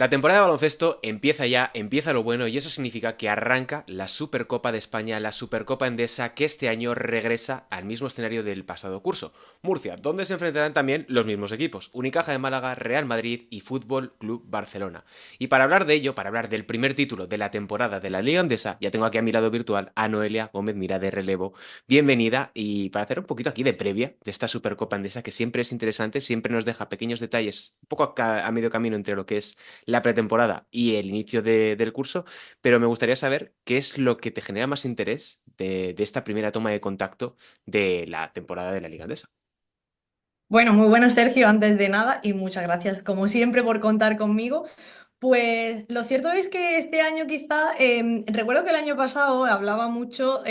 La temporada de baloncesto empieza ya, empieza lo bueno y eso significa que arranca la Supercopa de España, la Supercopa Endesa que este año regresa al mismo escenario del pasado curso, Murcia, donde se enfrentarán también los mismos equipos, Unicaja de Málaga, Real Madrid y Fútbol Club Barcelona. Y para hablar de ello, para hablar del primer título de la temporada de la Liga Endesa, ya tengo aquí a mi lado virtual a Noelia Gómez Mira de relevo. Bienvenida y para hacer un poquito aquí de previa de esta Supercopa Endesa que siempre es interesante, siempre nos deja pequeños detalles, un poco a medio camino entre lo que es la pretemporada y el inicio del curso, pero me gustaría saber qué es lo que te genera más interés de esta primera toma de contacto de la temporada de la Liga Andesa. Bueno, muy buenas, Sergio, antes de nada, y muchas gracias, como siempre, por contar conmigo. Pues lo cierto es que este año quizá, recuerdo que el año pasado hablaba mucho,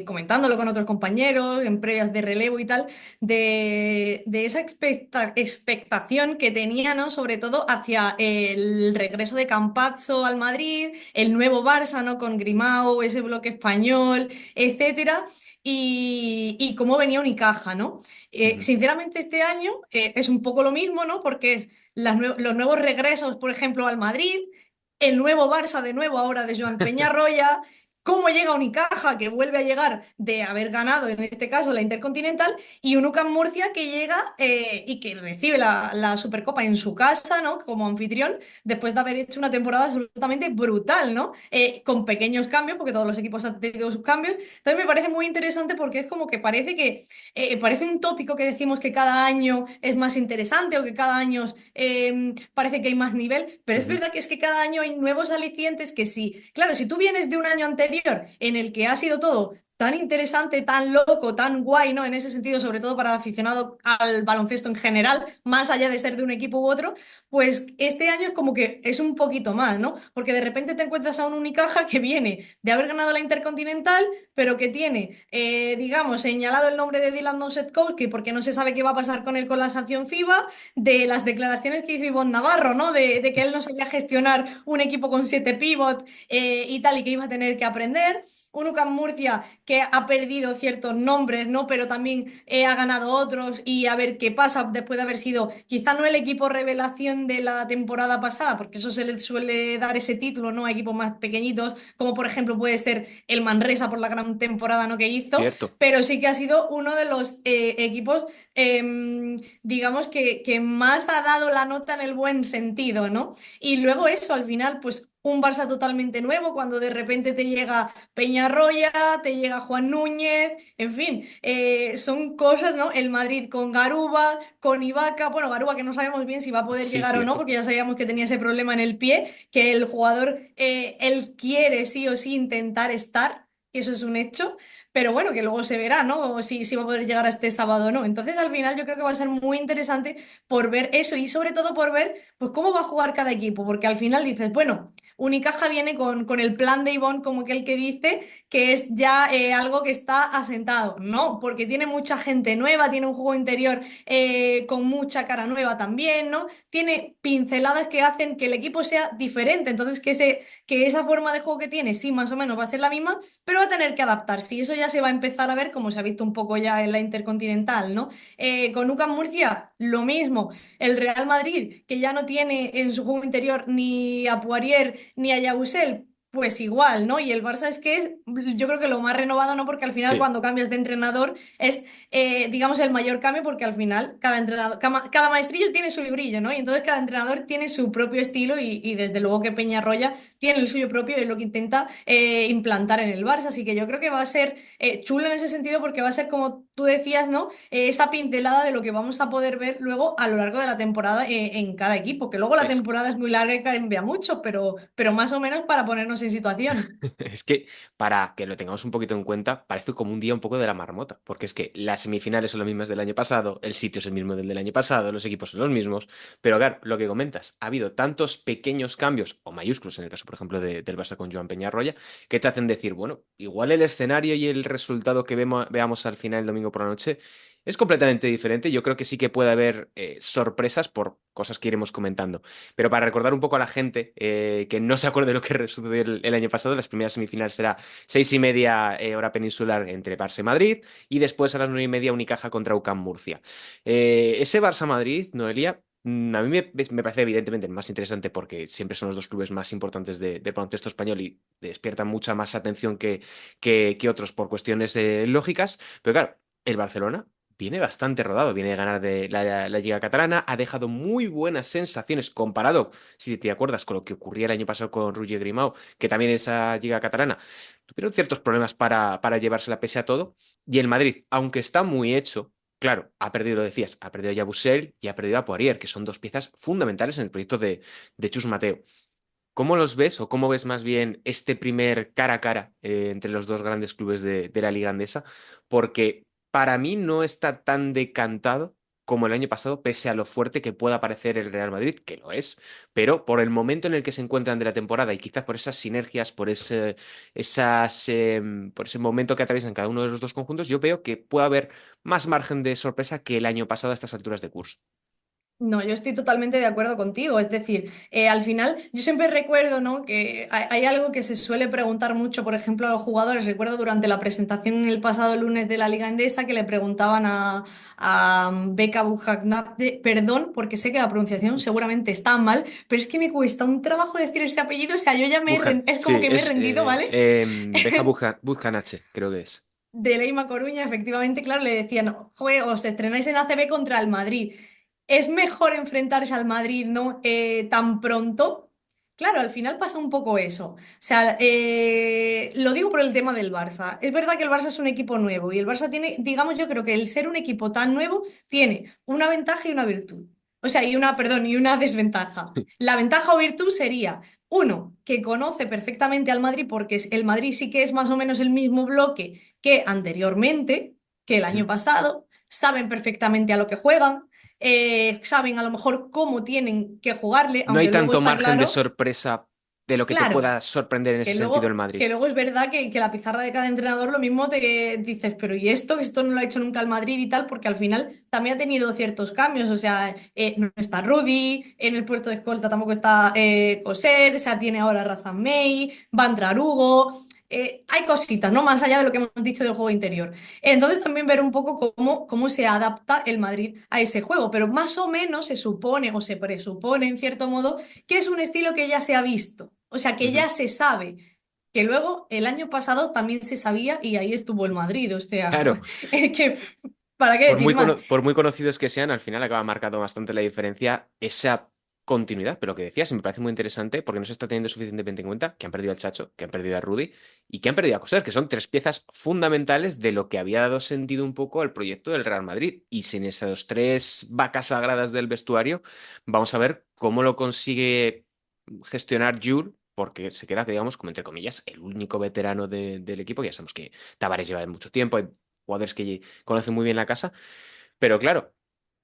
comentándolo con otros compañeros, en previas de relevo y tal, de esa expectación que tenía, ¿no? Sobre todo hacia el regreso de Campazzo al Madrid, el nuevo Barça, ¿no? Con Grimao, ese bloque español, etcétera, y cómo venía Unicaja, ¿no? Ujú. Sinceramente, este año es un poco lo mismo, ¿no? Porque es los nuevos regresos, por ejemplo, al Madrid, el nuevo Barça de nuevo ahora de Joan Peñarroya, cómo llega Unicaja, que vuelve a llegar de haber ganado, en este caso, la Intercontinental, y un UCAM Murcia que llega y que recibe la Supercopa en su casa, ¿no? Como anfitrión, después de haber hecho una temporada absolutamente brutal, ¿no? Con pequeños cambios, porque todos los equipos han tenido sus cambios. Entonces me parece muy interesante porque es como que parece un tópico que decimos que cada año es más interesante o que cada año parece que hay más nivel, pero es Ujú. verdad que es que cada año hay nuevos alicientes que sí. Claro, si tú vienes de un año anterior en el que ha sido todo tan interesante, tan loco, tan guay, ¿no? En ese sentido, sobre todo para el aficionado al baloncesto en general, más allá de ser de un equipo u otro, pues este año es como que es un poquito más, ¿no? Porque de repente te encuentras a un Unicaja que viene de haber ganado la Intercontinental, pero que tiene, digamos, señalado el nombre de Dylan Doncic porque no se sabe qué va a pasar con él con la sanción FIBA, de las declaraciones que hizo Ivonne Navarro, ¿no? De que él no sabía gestionar un equipo con 7 pivots y tal, y que iba a tener que aprender. Un UCAM Murcia que ha perdido ciertos nombres, ¿no? Pero también ha ganado otros y a ver qué pasa después de haber sido quizá no el equipo revelación de la temporada pasada, porque eso se le suele dar ese título, ¿no? A equipos más pequeñitos, como por ejemplo puede ser el Manresa por la gran temporada, ¿no? que hizo, Cierto. pero sí que ha sido uno de los equipos, digamos, que más ha dado la nota en el buen sentido, ¿no? Y luego eso, al final, pues un Barça totalmente nuevo, cuando de repente te llega Peñarroya, te llega Juan Núñez, en fin, son cosas, ¿no? El Madrid con Garuba, con Ibaka, bueno, Garuba que no sabemos bien si va a poder Sí, llegar o no, cierto. porque ya sabíamos que tenía ese problema en el pie, que el jugador, él quiere sí o sí intentar estar, y eso es un hecho, pero bueno, que luego se verá, ¿no? O si va a poder llegar a este sábado o no. Entonces, al final, yo creo que va a ser muy interesante por ver eso y sobre todo por ver, pues, cómo va a jugar cada equipo, porque al final dices, bueno, Unicaja viene con el plan de Ivonne, como que el que dice que es ya algo que está asentado. No, porque tiene mucha gente nueva, tiene un juego interior con mucha cara nueva también, ¿no? Tiene pinceladas que hacen que el equipo sea diferente. Entonces, que esa forma de juego que tiene, sí, más o menos va a ser la misma, pero va a tener que adaptarse. Y eso ya se va a empezar a ver, como se ha visto un poco ya en la Intercontinental, ¿no? Con UCAM Murcia, lo mismo. El Real Madrid, que ya no tiene en su juego interior ni a Poirier ni a Yabusel, pues igual, ¿no? Y el Barça es que yo creo que lo más renovado, ¿no? Porque al final Sí. cuando cambias de entrenador es, digamos, el mayor cambio porque al final cada entrenador, cada maestrillo tiene su librillo, ¿no? Y entonces cada entrenador tiene su propio estilo y desde luego que Peñarroya tiene el suyo propio y es lo que intenta implantar en el Barça. Así que yo creo que va a ser chulo en ese sentido porque va a ser como tú decías, ¿no? Esa pincelada de lo que vamos a poder ver luego a lo largo de la temporada en cada equipo, que luego la Es temporada es muy larga y cambia mucho, pero más o menos para ponernos en situación. Es que, para que lo tengamos un poquito en cuenta, parece como un día un poco de la marmota, porque es que las semifinales son las mismas del año pasado, el sitio es el mismo del año pasado, los equipos son los mismos, pero claro, lo que comentas, ha habido tantos pequeños cambios, o mayúsculos en el caso, por ejemplo, del Barça con Joan Peñarroya, que te hacen decir, bueno, igual el escenario y el resultado que veamos al final el domingo por la noche es completamente diferente. Yo creo que sí que puede haber sorpresas por cosas que iremos comentando. Pero para recordar un poco a la gente que no se acuerde de lo que sucedió el año pasado, las primeras semifinales será 6:30 hora peninsular entre Barça y Madrid y después a las 9:30 Unicaja contra UCAM Murcia. Ese Barça-Madrid, Noelia, A mí me parece evidentemente más interesante porque siempre son los dos clubes más importantes del baloncesto español y despiertan mucha más atención que otros por cuestiones lógicas. Pero claro, el Barcelona viene bastante rodado, viene a ganar de la Liga Catalana, ha dejado muy buenas sensaciones comparado, si te acuerdas, con lo que ocurría el año pasado con Roger Grimau, que también esa Liga Catalana tuvieron ciertos problemas para llevársela pese a todo. Y el Madrid, aunque está muy hecho. Claro, ha perdido, lo decías, ha perdido a Yabusel y ha perdido a Poirier, que son dos piezas fundamentales en el proyecto de Chus Mateo. ¿Cómo los ves o cómo ves más bien este primer cara a cara entre los dos grandes clubes de la Liga Andesa? Porque para mí no está tan decantado como el año pasado, pese a lo fuerte que pueda parecer el Real Madrid, que lo es, pero por el momento en el que se encuentran de la temporada y quizás por esas sinergias, por ese momento que atraviesan cada uno de los dos conjuntos, yo veo que puede haber más margen de sorpresa que el año pasado a estas alturas de curso. No, yo estoy totalmente de acuerdo contigo. Es decir, al final, yo siempre recuerdo, ¿no? Que hay algo que se suele preguntar mucho, por ejemplo, a los jugadores. Recuerdo durante la presentación el pasado lunes de la Liga Endesa que le preguntaban a Beka Bujaknadze, perdón, porque sé que la pronunciación seguramente está mal, pero es que me cuesta un trabajo decir ese apellido. O sea, yo ya es como Sí, que me he es rendido, ¿vale? Beja Buzcanache, creo que es. De Leima Coruña, efectivamente, claro, le decían, "Joder, os estrenáis en ACB contra el Madrid. Es mejor enfrentarse al Madrid, ¿no? Tan pronto. Claro, al final pasa un poco eso. O sea, lo digo por el tema del Barça. Es verdad que el Barça es un equipo nuevo y el Barça tiene, digamos, yo creo que el ser un equipo tan nuevo tiene una ventaja y una virtud. O sea, perdón, y una desventaja. La ventaja o virtud sería, uno, que conoce perfectamente al Madrid porque el Madrid sí que es más o menos el mismo bloque que anteriormente, que el año pasado, saben perfectamente a lo que juegan, saben a lo mejor cómo tienen que jugarle, No hay aunque luego tanto está margen de claro, sorpresa de lo que te claro, pueda sorprender en ese que sentido el luego, Madrid. que luego es verdad que la pizarra de cada entrenador lo mismo te dices, pero ¿y esto? Esto no lo ha hecho nunca el Madrid y tal, porque al final también ha tenido ciertos cambios, o sea, no está Rudy, en el puerto de escolta tampoco está Coser, o sea, tiene ahora Razan May, va a entrar Hugo. Hay cositas, ¿no? Más allá de lo que hemos dicho del juego interior. Entonces también ver un poco cómo se adapta el Madrid a ese juego, pero más o menos se supone o se presupone en cierto modo que es un estilo que ya se ha visto, o sea, que Ujú. ya se sabe, que luego el año pasado también se sabía y ahí estuvo el Madrid, o sea, Claro, es que, ¿para qué decir más? por muy conocidos que sean, al final acaba marcando bastante la diferencia esa continuidad. Pero lo que decías me parece muy interesante porque no se está teniendo suficientemente en cuenta que han perdido al Chacho, que han perdido a Rudy y que han perdido a Coser, que son tres piezas fundamentales de lo que había dado sentido un poco al proyecto del Real Madrid. Y sin esas tres vacas sagradas del vestuario, vamos a ver cómo lo consigue gestionar Jul. Porque se queda, digamos, como entre comillas, el único veterano del equipo. Ya sabemos que Tavares lleva mucho tiempo, hay jugadores que conocen muy bien la casa, pero claro,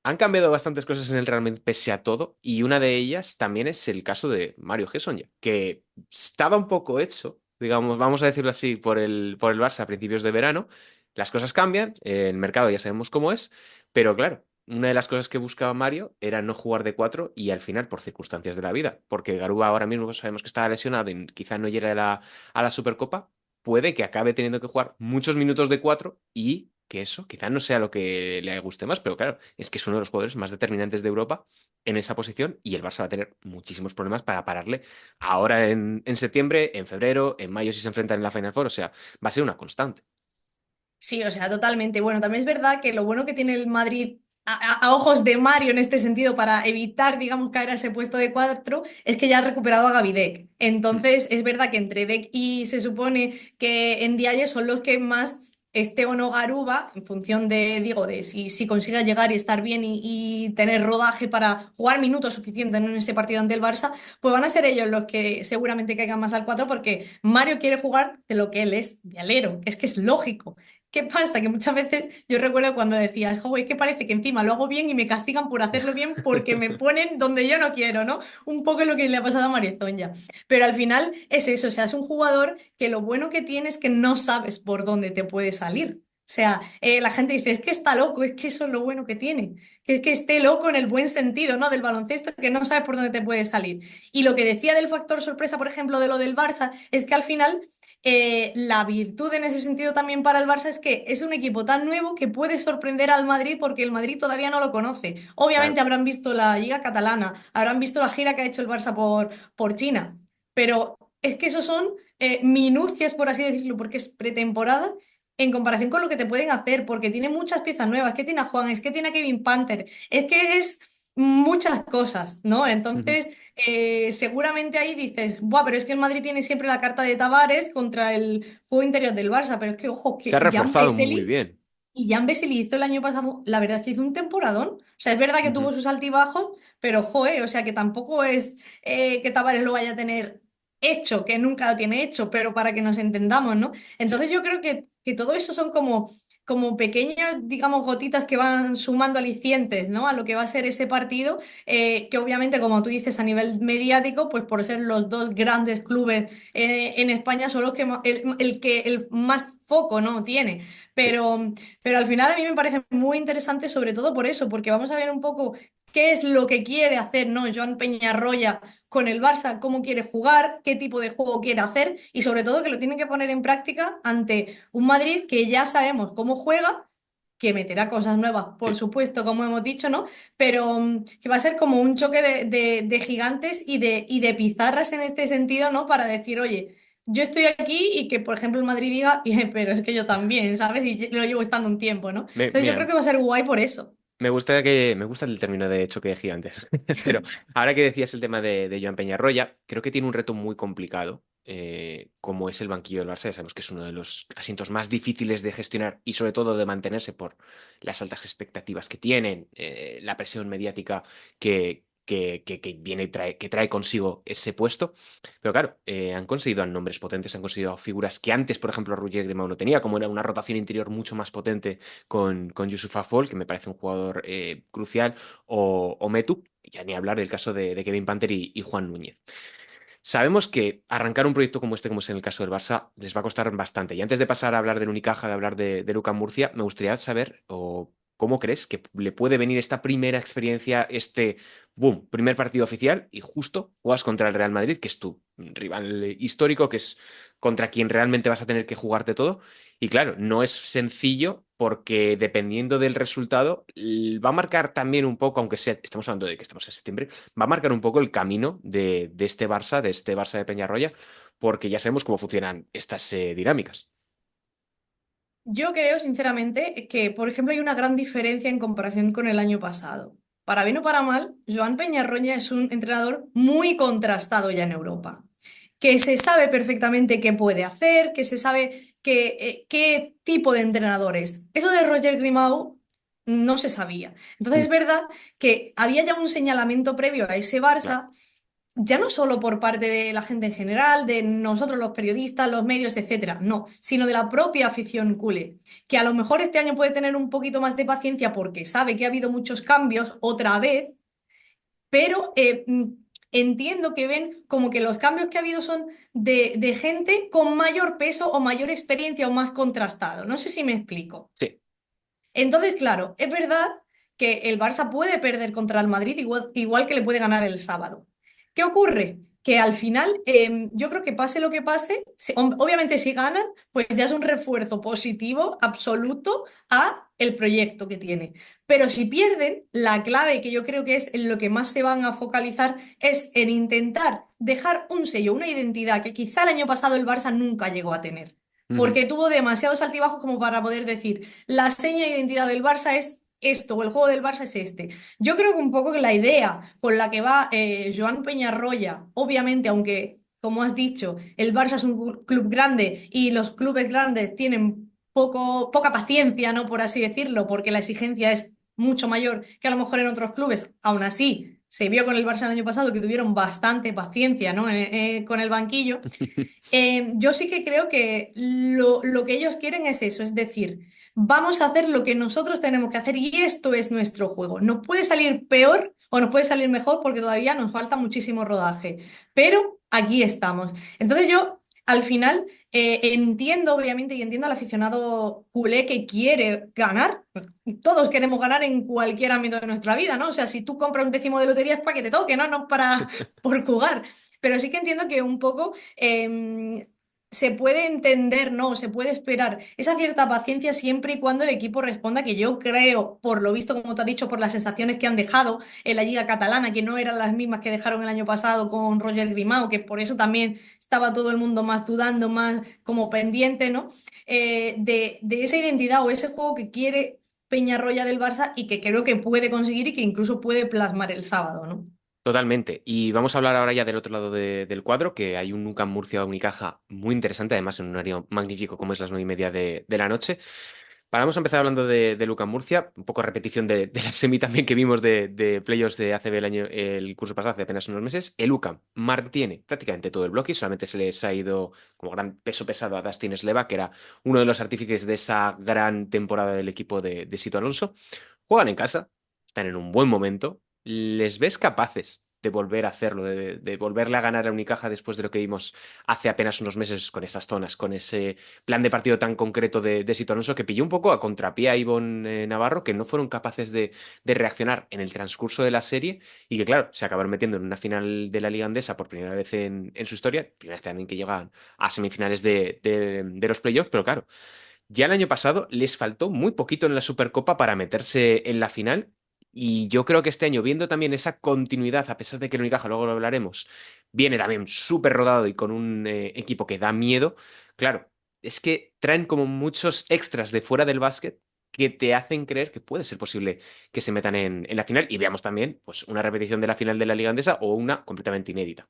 han cambiado bastantes cosas en el Real Madrid pese a todo, y una de ellas también es el caso de Mario Gesson, que estaba un poco hecho, digamos, vamos a decirlo así, por el Barça a principios de verano. Las cosas cambian, el mercado ya sabemos cómo es, pero claro, una de las cosas que buscaba Mario era no jugar de cuatro y al final por circunstancias de la vida, porque Garuba ahora mismo sabemos que está lesionado y quizá no llegue a la Supercopa, puede que acabe teniendo que jugar muchos minutos de cuatro y que eso quizá no sea lo que le guste más, pero claro, es que es uno de los jugadores más determinantes de Europa en esa posición y el Barça va a tener muchísimos problemas para pararle ahora en septiembre, en febrero, en mayo si se enfrentan en la Final Four, o sea, va a ser una constante. Sí, o sea, totalmente. Bueno, también es verdad que lo bueno que tiene el Madrid a ojos de Mario en este sentido para evitar, digamos, caer a ese puesto de cuatro, es que ya ha recuperado a Gavidec. Entonces, es verdad que entre Dec y se supone que en Dialle son los que más esté o no Garuba, en función de, digo, de si consiga llegar y estar bien y tener rodaje para jugar minutos suficientes en ese partido ante el Barça, pues van a ser ellos los que seguramente caigan más al 4 porque Mario quiere jugar de lo que él es, de alero, que es lógico. ¿Qué pasa? Que muchas veces yo recuerdo cuando decías, jo, es que parece que encima lo hago bien y me castigan por hacerlo bien porque me ponen donde yo no quiero, ¿no? Un poco lo que le ha pasado a Mariezón ya. Pero al final es eso, o sea, es un jugador que lo bueno que tiene es que no sabes por dónde te puede salir. sea, la gente dice, es que está loco, es que eso es lo bueno que tiene, que es que esté loco en el buen sentido, ¿no? Del baloncesto, que no sabes por dónde te puede salir. Y lo que decía del factor sorpresa, por ejemplo, de lo del Barça, es que al final la virtud en ese sentido también para el Barça es que es un equipo tan nuevo que puede sorprender al Madrid porque el Madrid todavía no lo conoce. Claro. Obviamente habrán visto la Liga Catalana, habrán visto la gira que ha hecho el Barça por China, pero es que esos son minucias, por así decirlo, porque es pretemporada en comparación con lo que te pueden hacer, porque tiene muchas piezas nuevas, que tiene a Juan, es que tiene a Kevin Panther, es que es muchas cosas, ¿no? Ujú. Entonces, seguramente ahí dices, buah, pero es que el Madrid tiene siempre la carta de Tavares contra el juego interior del Barça, pero es que, ojo, Se ha que Jan reforzado muy Vesely, bien. y Jan Vesely hizo el año pasado, la verdad es que hizo un temporadón. O sea, es verdad que Ujú. tuvo sus altibajos, pero, joe, o sea, que tampoco es que Tavares lo vaya a tener hecho, que nunca lo tiene hecho, pero para que nos entendamos, ¿no? Sí. Entonces yo creo que todo eso son como pequeñas, digamos, gotitas que van sumando alicientes, ¿no? A lo que va a ser ese partido, que obviamente, como tú dices, a nivel mediático, pues por ser los dos grandes clubes en España, son los que el que el más foco, ¿no? Tiene. Sí. Pero al final a mí me parece muy interesante, sobre todo por eso, porque vamos a ver un poco qué es lo que quiere hacer, ¿no? Joan Peñarroya con el Barça, cómo quiere jugar, qué tipo de juego quiere hacer y sobre todo que lo tiene que poner en práctica ante un Madrid que ya sabemos cómo juega, que meterá cosas nuevas, por Sí. supuesto, como hemos dicho, ¿no? Pero que va a ser como un choque de gigantes y de pizarras en este sentido, ¿no? Para decir, oye, yo estoy aquí y que, por ejemplo, el Madrid diga, pero es que yo también, ¿sabes? Y lo llevo estando un tiempo, ¿no? Entonces yo creo Mira, que va a ser guay por eso. me gusta el término de choque de gigantes. Pero ahora que decías el tema de Joan Peñarroya, creo que tiene un reto muy complicado, como es el banquillo del Barça. Ya sabemos que es uno de los asientos más difíciles de gestionar y sobre todo de mantenerse por las altas expectativas que tienen, la presión mediática que viene que trae consigo ese puesto. Pero claro, han conseguido a nombres potentes, han conseguido a figuras que antes, por ejemplo, Roger Grimau no tenía, como era una rotación interior mucho más potente con Yusufa Fall, que me parece un jugador crucial, o Metu, ya ni hablar del caso de Kevin Panther y Juan Núñez. Sabemos que arrancar un proyecto como este, como es en el caso del Barça, les va a costar bastante. Y antes de pasar a hablar del Unicaja, de hablar de Luka Murcia, me gustaría saber o cómo crees que le puede venir esta primera experiencia, este boom, primer partido oficial y justo juegas contra el Real Madrid, que es tu rival histórico, que es contra quien realmente vas a tener que jugarte todo. Y claro, no es sencillo porque dependiendo del resultado, va a marcar también un poco, aunque sea, estamos hablando de que estamos en septiembre, va a marcar un poco el camino de este Barça de Peñarroya, porque ya sabemos cómo funcionan estas dinámicas. Yo creo, sinceramente, que, por ejemplo, hay una gran diferencia en comparación con el año pasado. Para bien o para mal, Joan Peñarroya es un entrenador muy contrastado ya en Europa, que se sabe perfectamente qué puede hacer, que se sabe qué tipo de entrenador es. Eso de Roger Grimau no se sabía. Entonces Mm. es verdad que había ya un señalamiento previo a ese Claro. Barça ya no solo por parte de la gente en general, de nosotros los periodistas, los medios, etcétera, no, sino de la propia afición culé, que a lo mejor este año puede tener un poquito más de paciencia porque sabe que ha habido muchos cambios otra vez, pero entiendo que ven como que los cambios que ha habido son de gente con mayor peso o mayor experiencia o más contrastado. No sé si me explico. Sí. Entonces, claro, es verdad que el Barça puede perder contra el Madrid igual que le puede ganar el sábado. ¿Qué ocurre? Que al final, yo creo que pase lo que pase, obviamente si ganan, pues ya es un refuerzo positivo absoluto a el proyecto que tiene. Pero si pierden, la clave que yo creo que es en lo que más se van a focalizar es en intentar dejar un sello, una identidad que quizá el año pasado el Barça nunca llegó a tener. Ujú. Porque tuvo demasiados altibajos como para poder decir, la seña de identidad del Barça es esto, o el juego del Barça es este. Yo creo que un poco que la idea con la que va Joan Peñarroya, obviamente, aunque, como has dicho, el Barça es un club grande y los clubes grandes tienen poca paciencia, ¿no? Por así decirlo, porque la exigencia es mucho mayor que a lo mejor en otros clubes. Aún así, se vio con el Barça el año pasado que tuvieron bastante paciencia, ¿no? Con el banquillo. Yo sí que creo que lo que ellos quieren es eso, es decir, vamos a hacer lo que nosotros tenemos que hacer y esto es nuestro juego. Nos puede salir peor o nos puede salir mejor porque todavía nos falta muchísimo rodaje, pero aquí estamos. Entonces yo al final entiendo, obviamente, y entiendo al aficionado culé que quiere ganar. Todos queremos ganar en cualquier ámbito de nuestra vida, ¿no? O sea, si tú compras un décimo de lotería es para que te toque, ¿no? No para por jugar. Pero sí que entiendo que un poco se puede entender, ¿no? Se puede esperar esa cierta paciencia siempre y cuando el equipo responda, que yo creo, por lo visto, como te has dicho, por las sensaciones que han dejado en la Liga Catalana, que no eran las mismas que dejaron el año pasado con Roger Grimao, que por eso también estaba todo el mundo más dudando, más como pendiente, ¿no? De esa identidad o ese juego que quiere Peñarroya del Barça y que creo que puede conseguir y que incluso puede plasmar el sábado, ¿no? Totalmente. Y vamos a hablar ahora ya del otro lado del cuadro, que hay un UCAM Murcia Unicaja muy interesante, además en un horario magnífico como es las 9:30 de la noche. Vamos a empezar hablando de UCAM Murcia, un poco repetición de la semi también que vimos de playoffs de ACB el curso pasado, hace apenas unos meses. El UCAM mantiene prácticamente todo el bloque y solamente se les ha ido como gran peso pesado a Dustin Sleva, que era uno de los artífices de esa gran temporada del equipo de Sito Alonso. Juegan en casa, están en un buen momento. ¿Les ves capaces de volver a hacerlo, de volverle a ganar a Unicaja después de lo que vimos hace apenas unos meses con esas zonas, con ese plan de partido tan concreto de Sito Alonso que pilló un poco a contrapié a Ivonne Navarro, que no fueron capaces de reaccionar en el transcurso de la serie y que, claro, se acabaron metiendo en una final de la Liga Andesa por primera vez en su historia, primera vez también que llegan a semifinales de los playoffs, pero claro, ya el año pasado les faltó muy poquito en la Supercopa para meterse en la final. Y yo creo que este año, viendo también esa continuidad, a pesar de que el Unicaja, luego lo hablaremos, viene también súper rodado y con un equipo que da miedo, claro, es que traen como muchos extras de fuera del básquet que te hacen creer que puede ser posible que se metan en la final y veamos también pues, una repetición de la final de la Liga Andesa o una completamente inédita.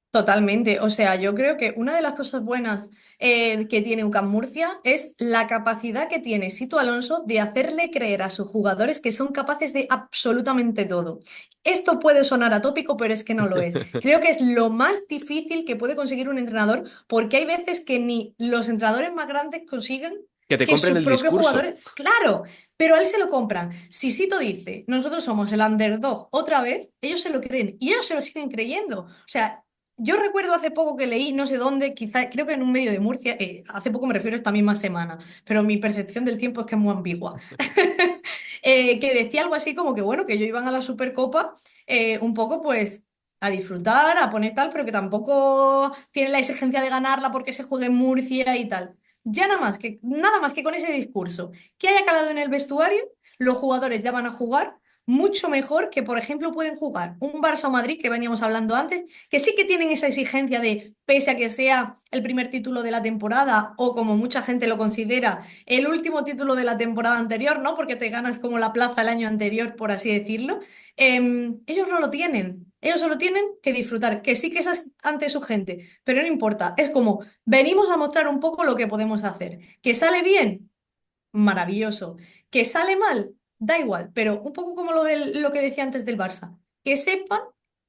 Totalmente. O sea, yo creo que una de las cosas buenas que tiene UCAM Murcia es la capacidad que tiene Sito Alonso de hacerle creer a sus jugadores que son capaces de absolutamente todo. Esto puede sonar atópico, pero es que no lo es. Creo que es lo más difícil que puede conseguir un entrenador, porque hay veces que ni los entrenadores más grandes consiguen Que te que compren sus el propios discurso. jugadores, claro, pero a él se lo compran. Si Sito dice, nosotros somos el underdog otra vez, ellos se lo creen y ellos se lo siguen creyendo. O sea, yo recuerdo hace poco que leí, no sé dónde, quizá, creo que en un medio de Murcia, hace poco me refiero a esta misma semana, pero mi percepción del tiempo es que es muy ambigua, que decía algo así como que, bueno, que ellos iban a la Supercopa un poco pues a disfrutar, a poner tal, pero que tampoco tienen la exigencia de ganarla porque se juegue en Murcia y tal. Ya nada más que con ese discurso que haya calado en el vestuario, los jugadores ya van a jugar mucho mejor que, por ejemplo, pueden jugar un Barça o Madrid, que veníamos hablando antes, que sí que tienen esa exigencia de, pese a que sea el primer título de la temporada, o como mucha gente lo considera, el último título de la temporada anterior, ¿no? Porque te ganas como la plaza el año anterior, por así decirlo. Ellos no lo tienen. Ellos solo tienen que disfrutar, que sí que es ante su gente, pero no importa. Es como, venimos a mostrar un poco lo que podemos hacer. ¿Que sale bien? Maravilloso. ¿Que sale mal? Da igual, pero un poco como lo que decía antes del Barça. Que sepan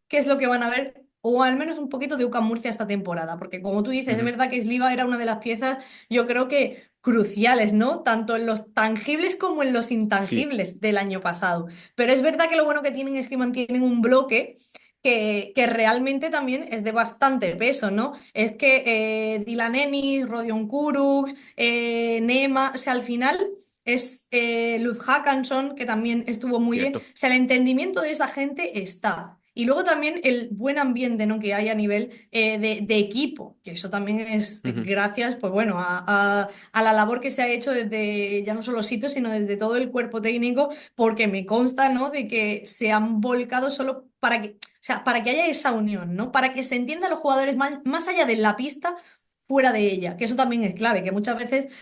qué es lo que van a ver, o al menos un poquito de UCAM Murcia esta temporada, porque como tú dices, es Ujú. verdad que Sliva era una de las piezas, yo creo que cruciales, ¿no? Tanto en los tangibles como en los Sí, intangibles del año pasado. Pero es verdad que lo bueno que tienen es que mantienen un bloque. Que realmente también es de bastante peso, ¿no? Es que Dylan Ennis, Rodion Kurucs, Nema, o sea, al final es Luz Hackanson, que también estuvo muy bien. O cierto. sea, el entendimiento de esa gente está. Y luego también el buen ambiente, ¿no? Que hay a nivel de equipo, que eso también es Ujú. gracias, pues bueno, a la labor que se ha hecho desde ya no solo Sito, sino desde todo el cuerpo técnico, porque me consta, ¿no? De que se han volcado solo para que, o sea, para que haya esa unión, ¿no? Para que se entiendan los jugadores más allá de la pista, fuera de ella, que eso también es clave, que muchas veces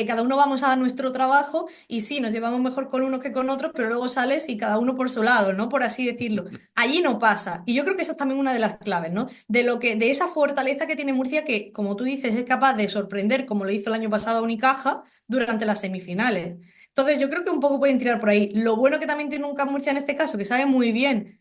cada uno vamos a nuestro trabajo y sí, nos llevamos mejor con unos que con otros, pero luego sales y cada uno por su lado, ¿no? Por así decirlo. Allí no pasa. Y yo creo que esa es también una de las claves, ¿no? De esa fortaleza que tiene Murcia, que, como tú dices, es capaz de sorprender, como lo hizo el año pasado a Unicaja, durante las semifinales. Entonces, yo creo que un poco pueden tirar por ahí. Lo bueno que también tiene un Camp Murcia en este caso, que sabe muy bien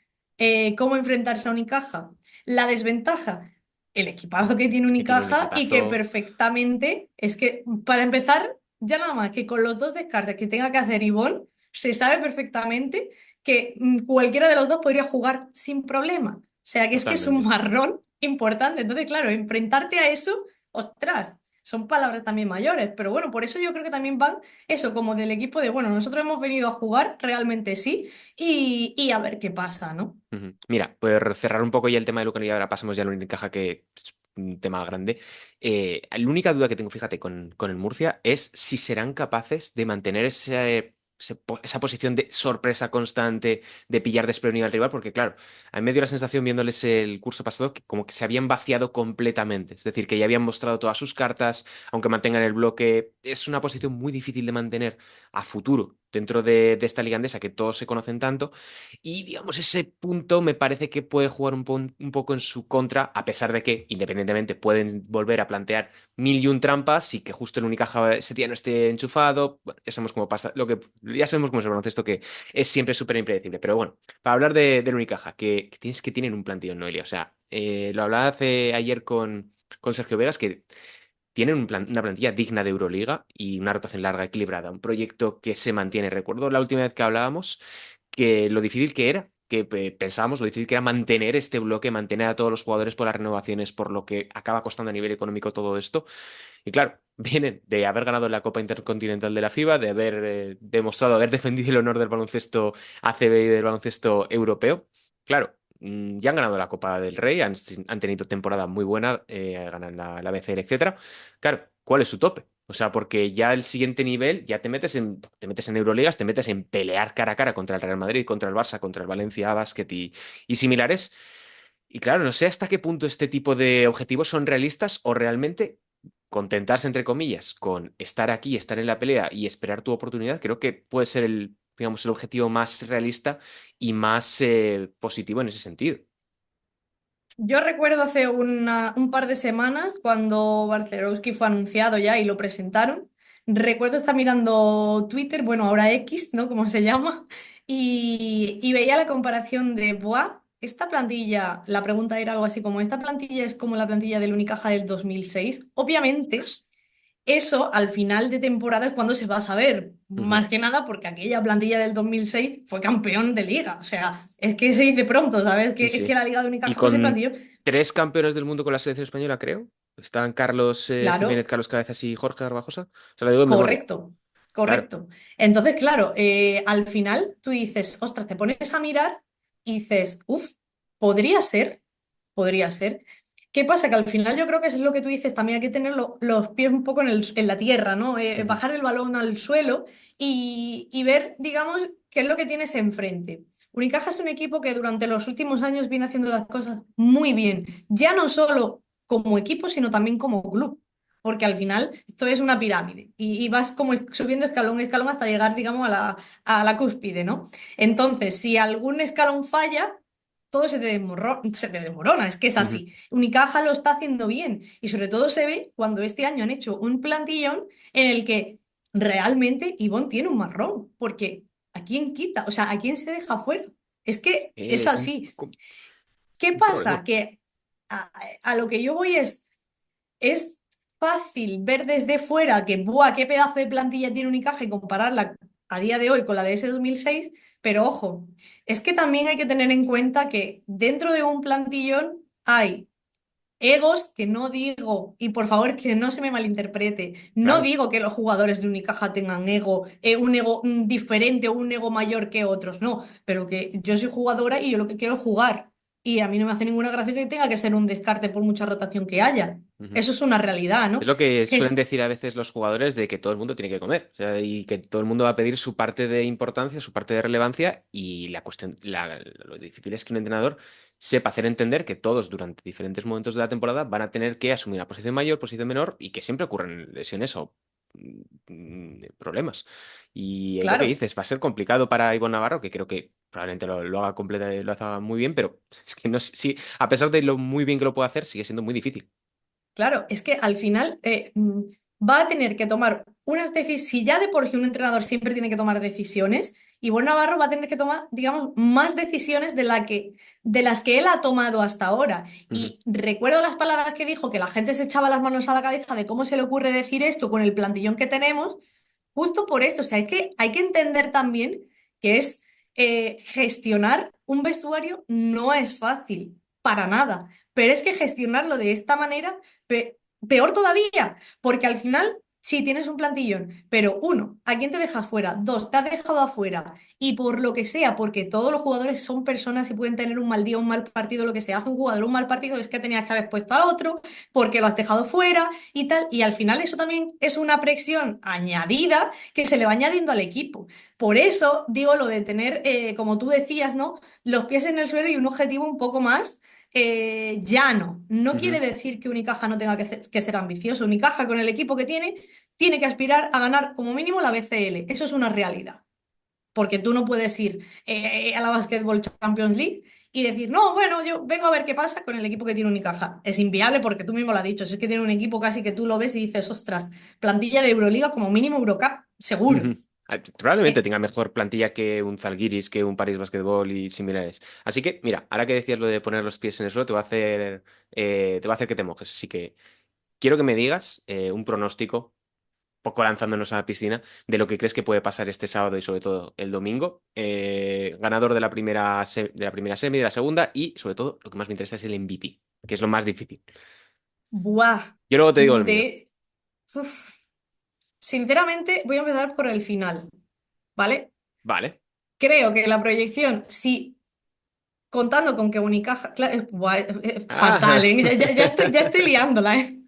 cómo enfrentarse a Unicaja. La desventaja, el equipazo que tiene Es que tiene un Unicaja y que equipazo. perfectamente, es que para empezar, ya nada más que con los dos descartes que tenga que hacer Ivonne, se sabe perfectamente que cualquiera de los dos podría jugar sin problema. O sea que es un Totalmente. marrón importante. Entonces, claro, enfrentarte a eso, ostras, son palabras también mayores. Pero bueno, por eso yo creo que también van eso, como del equipo de, bueno, nosotros hemos venido a jugar, realmente sí, y a ver qué pasa, ¿no? Ujú. Mira, por cerrar un poco ya el tema de Lucan y ahora pasamos ya a la Unicaja, que es un tema grande. La única duda que tengo, fíjate, con el Murcia es si serán capaces de mantener esa posición de sorpresa constante, de pillar desprevenido al rival, porque claro, a mí me dio la sensación viéndoles el curso pasado que como que se habían vaciado completamente, es decir, que ya habían mostrado todas sus cartas, aunque mantengan el bloque, es una posición muy difícil de mantener a futuro dentro de esta liga andesa que todos se conocen tanto. Y digamos, ese punto me parece que puede jugar un poco en su contra, a pesar de que, independientemente, pueden volver a plantear mil y un trampas y que justo el Unicaja ese día no esté enchufado. Bueno, ya sabemos cómo pasa, ya sabemos cómo es el baloncesto, que es siempre súper impredecible. Pero bueno, para hablar del Unicaja, que tienen un plantillón, Noelia. O sea, lo hablaba ayer con Sergio Vegas, que tienen una plantilla digna de Euroliga y una rotación larga, equilibrada. Un proyecto que se mantiene. Recuerdo la última vez que hablábamos que lo difícil que era, que pensábamos lo difícil que era mantener este bloque, mantener a todos los jugadores por las renovaciones, por lo que acaba costando a nivel económico todo esto. Y claro, vienen de haber ganado la Copa Intercontinental de la FIBA, de haber demostrado, haber defendido el honor del baloncesto ACB y del baloncesto europeo. Claro, ya han ganado la Copa del Rey, han tenido temporada muy buena, ganan la BCL, etcétera. Claro, ¿cuál es su tope? O sea, porque ya el siguiente nivel, ya te metes en Euroligas, te metes en pelear cara a cara contra el Real Madrid, contra el Barça, contra el Valencia Basket y similares. Y claro, no sé hasta qué punto este tipo de objetivos son realistas o realmente contentarse, entre comillas, con estar aquí, estar en la pelea y esperar tu oportunidad, creo que puede ser digamos, el objetivo más realista y más positivo en ese sentido. Yo recuerdo hace un par de semanas cuando Barcelowski fue anunciado ya y lo presentaron. Recuerdo estar mirando Twitter, bueno, ahora X, ¿no? Como se llama, y veía la comparación de, buah, esta plantilla, la pregunta era algo así como, ¿esta plantilla es como la plantilla del Unicaja del 2006? Obviamente, Ostras. eso al final de temporada es cuando se va a saber, Ujú. más que nada porque aquella plantilla del 2006 fue campeón de liga. O sea, es que se dice pronto, ¿sabes? Sí, Es que sí. la liga de Y Unicaja fue ese con plantillón. 3 campeones del mundo con la selección española, creo. Están Carlos Jiménez, Claro, Carlos Cabezas y Jorge Garbajosa. Se lo digo en memoria. correcto, Claro. correcto. Entonces, claro, al final tú dices, ostras, te pones a mirar y dices, uff, podría ser, podría ser. ¿Qué pasa? Que al final yo creo que es lo que tú dices, también hay que tener los pies un poco en la tierra, ¿no? Ujú. Bajar el balón al suelo y ver, digamos, qué es lo que tienes enfrente. Unicaja es un equipo que durante los últimos años viene haciendo las cosas muy bien, ya no solo como equipo, sino también como club. Porque al final esto es una pirámide y vas como subiendo escalón a escalón hasta llegar, digamos, a la cúspide, ¿no? Entonces, si algún escalón falla, todo se te desmorona, es que es Ujú. así. Unicaja lo está haciendo bien y sobre todo se ve cuando este año han hecho un plantillón en el que realmente Ivonne tiene un marrón, porque ¿a quién quita? O sea, ¿a quién se deja fuera? Es que es Es un, así. com- ¿Qué un problema. pasa? Que a lo que yo voy es fácil ver desde fuera que, ¡buah, qué pedazo de plantilla tiene Unicaja y compararla a día de hoy con la de ese 2006! Pero ojo, es que también hay que tener en cuenta que dentro de un plantillón hay egos que no digo, y por favor que no se me malinterprete, no Claro. digo que los jugadores de Unicaja tengan ego, un ego diferente o un ego mayor que otros, no, pero que yo soy jugadora y yo lo que quiero es jugar. Y a mí no me hace ninguna gracia que tenga que ser un descarte por mucha rotación que haya. Ujú. Eso es una realidad, ¿no? Es lo que suelen Ges- decir a veces los jugadores de que todo el mundo tiene que comer, o sea, y que todo el mundo va a pedir su parte de importancia, su parte de relevancia, y la cuestión, lo difícil es que un entrenador sepa hacer entender que todos durante diferentes momentos de la temporada van a tener que asumir una posición mayor, posición menor, y que siempre ocurren lesiones o problemas. Y ahí lo que claro. dices, va a ser complicado para Ivonne Navarro, que creo que probablemente lo haga lo haga muy bien, pero es que no sé si, a pesar de lo muy bien que lo puede hacer, sigue siendo muy difícil. Claro, es que al final va a tener que tomar unas decisiones, si ya de por sí un entrenador siempre tiene que tomar decisiones, Ivonne Navarro va a tener que tomar, digamos, más decisiones de las que él ha tomado hasta ahora. Ujú. Y recuerdo las palabras que dijo, que la gente se echaba las manos a la cabeza de cómo se le ocurre decir esto con el plantillón que tenemos, justo por esto. O sea, hay que entender también que gestionar un vestuario no es fácil. para nada. Pero es que gestionarlo de esta manera, peor todavía, porque al final, sí, tienes un plantillón, pero uno, ¿a quién te deja afuera? Dos, te has dejado afuera. Y por lo que sea, porque todos los jugadores son personas y pueden tener un mal día, un mal partido, lo que sea, hace un jugador un mal partido, es que tenías que haber puesto al otro, porque lo has dejado fuera y tal. Y al final eso también es una presión añadida que se le va añadiendo al equipo. Por eso digo lo de tener, como tú decías, ¿no? Los pies en el suelo y un objetivo un poco más llano. No quiere Ujú. decir que Unicaja no tenga que ser ambicioso. Unicaja, con el equipo que tiene que aspirar a ganar como mínimo la BCL. Eso es una realidad. Porque tú no puedes ir a la Basketball Champions League y decir, no, bueno, yo vengo a ver qué pasa con el equipo que tiene Unicaja. Es inviable porque tú mismo lo has dicho. Si es que tiene un equipo casi que tú lo ves y dices, ostras, plantilla de Euroliga como mínimo Eurocup, seguro. Ujú. Probablemente Eh, tenga mejor plantilla que un Zalgiris, que un París Basketball y similares. Así que, mira, ahora que decías lo de poner los pies en el suelo, te va a hacer que te mojes. Así que quiero que me digas un pronóstico, poco lanzándonos a la piscina, de lo que crees que puede pasar este sábado y sobre todo el domingo. Ganador de la de la primera semi, de la segunda y sobre todo lo que más me interesa es el MVP, que es lo más difícil. buah. Yo luego te digo el mío. De... uf. Sinceramente, voy a empezar por el final, ¿vale? Vale. Creo que la proyección, si contando con que Unicaja, claro, buah, Ah. fatal, ¿eh? Ya estoy liándola, ¿eh?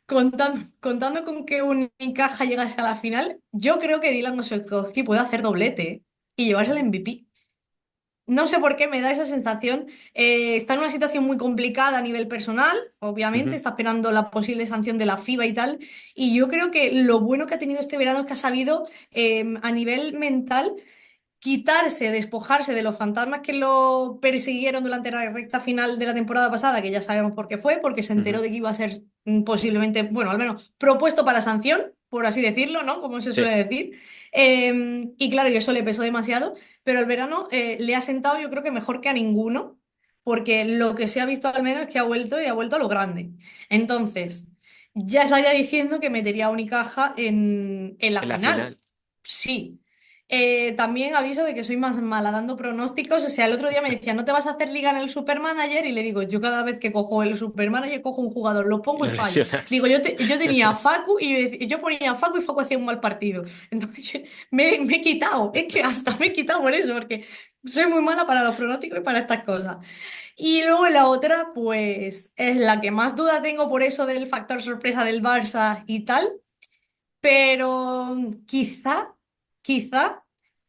Contando con que Unicaja llegase a la final, yo creo que Dylan Osetkowski puede hacer doblete, ¿eh? Y llevarse el MVP. No sé por qué me da esa sensación. Está en una situación muy complicada a nivel personal, obviamente, Ujú, está esperando la posible sanción de la FIBA y tal. Y yo creo que lo bueno que ha tenido este verano es que ha sabido, a nivel mental, quitarse, despojarse de los fantasmas que lo persiguieron durante la recta final de la temporada pasada, que ya sabemos por qué fue, porque se enteró ujú. de que iba a ser posiblemente, bueno, al menos propuesto para sanción, por así decirlo, ¿no? Como se Sí. suele decir. Y claro, y eso le pesó demasiado, pero el verano le ha sentado yo creo que mejor que a ninguno, porque lo que se ha visto al menos es que ha vuelto y ha vuelto a lo grande. Entonces, ya estaría diciendo que metería a Unicaja en la En la final. final. Sí. También aviso de que soy más mala dando pronósticos. O sea, el otro día me decía, ¿no te vas a hacer liga en el Supermanager? Y le digo, yo cada vez que cojo el Supermanager cojo un jugador, lo pongo y Lo fallo. lesionas. Digo, yo tenía a Facu y yo ponía a Facu y Facu hacía un mal partido. Entonces me he quitado, es que hasta me he quitado por eso, porque soy muy mala para los pronósticos y para estas cosas. Y luego la otra, pues es la que más duda tengo por eso del factor sorpresa del Barça y tal. Pero quizá,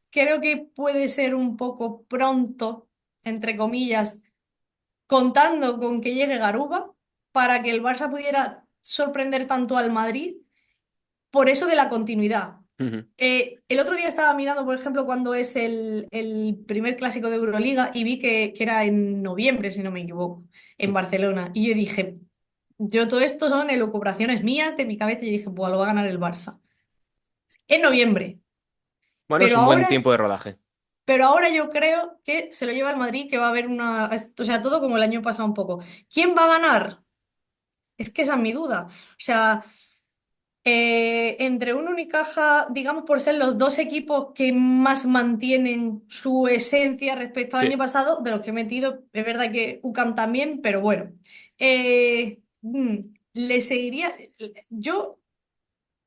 creo que puede ser un poco pronto, entre comillas, contando con que llegue Garuba, para que el Barça pudiera sorprender tanto al Madrid, por eso de la continuidad. Ujú. El otro día estaba mirando, por ejemplo, cuando es el primer clásico de Euroliga y vi que era en noviembre, si no me equivoco, en Barcelona. Y yo dije, yo todo esto son elucubraciones mías de mi cabeza y dije, pues lo va a ganar el Barça. En noviembre. Bueno, es Pero un buen ahora, tiempo de rodaje. pero ahora yo creo que se lo lleva el Madrid, que va a haber o sea, todo como el año pasado un poco. ¿Quién va a ganar? Es que esa es mi duda. O sea, entre un Unicaja, digamos, por ser los dos equipos que más mantienen su esencia respecto al año Sí. pasado, de los que he metido, es verdad que UCAM también, pero bueno. Le seguiría. Yo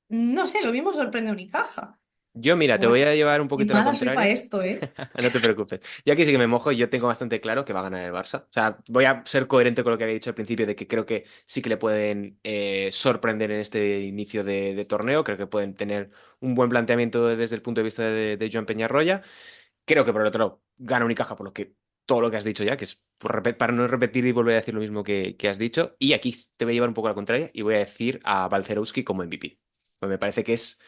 no sé, lo mismo sorprende a Unicaja. Yo, mira, te voy Buah, a llevar un qué poquito la mala soy para contraria. esto, ¿eh? No te preocupes. Yo aquí sí que me mojo y yo tengo bastante claro que va a ganar el Barça. O sea, voy a ser coherente con lo que había dicho al principio de que creo que sí que le pueden sorprender en este inicio de torneo. Creo que pueden tener un buen planteamiento desde el punto de vista de Joan Peñarroya. Creo que por el otro lado gana Unicaja por lo que todo lo que has dicho ya, que es para no repetir y volver a decir lo mismo que has dicho. Y aquí te voy a llevar un poco a la contraria y voy a decir a Balcerowski como MVP. Pues me parece que es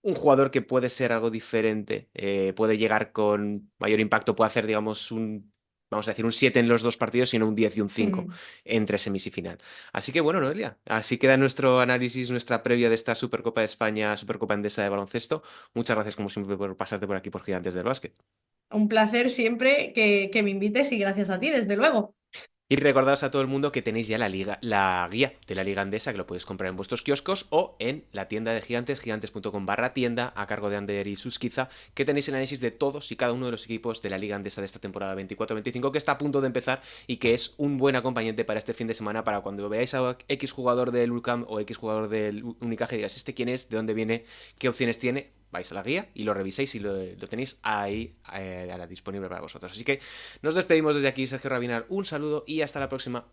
un jugador que puede ser algo diferente, puede llegar con mayor impacto, puede hacer, digamos, vamos a decir, un 7 en los dos partidos, sino un 10 y un 5 Mm. entre semis y final. Así que bueno, Noelia, así queda nuestro análisis, nuestra previa de esta Supercopa de España, Supercopa Endesa de baloncesto. Muchas gracias, como siempre, por pasarte por aquí por Gigantes del Básquet. Un placer siempre que me invites y gracias a ti, desde luego. Y recordaos a todo el mundo que tenéis ya la guía de la Liga Endesa, que lo podéis comprar en vuestros kioscos o en la tienda de Gigantes, gigantes.com/tienda, a cargo de Ander y Susquiza, que tenéis el análisis de todos y cada uno de los equipos de la Liga Endesa de esta temporada 24-25, que está a punto de empezar y que es un buen acompañante para este fin de semana, para cuando veáis a X jugador del UCAM o X jugador del Unicaja y digáis, ¿este quién es? ¿De dónde viene? ¿Qué opciones tiene? Vais a la guía y lo reviséis y lo tenéis ahí disponible para vosotros. Así que nos despedimos desde aquí, Sergio Rabinar, un saludo y hasta la próxima.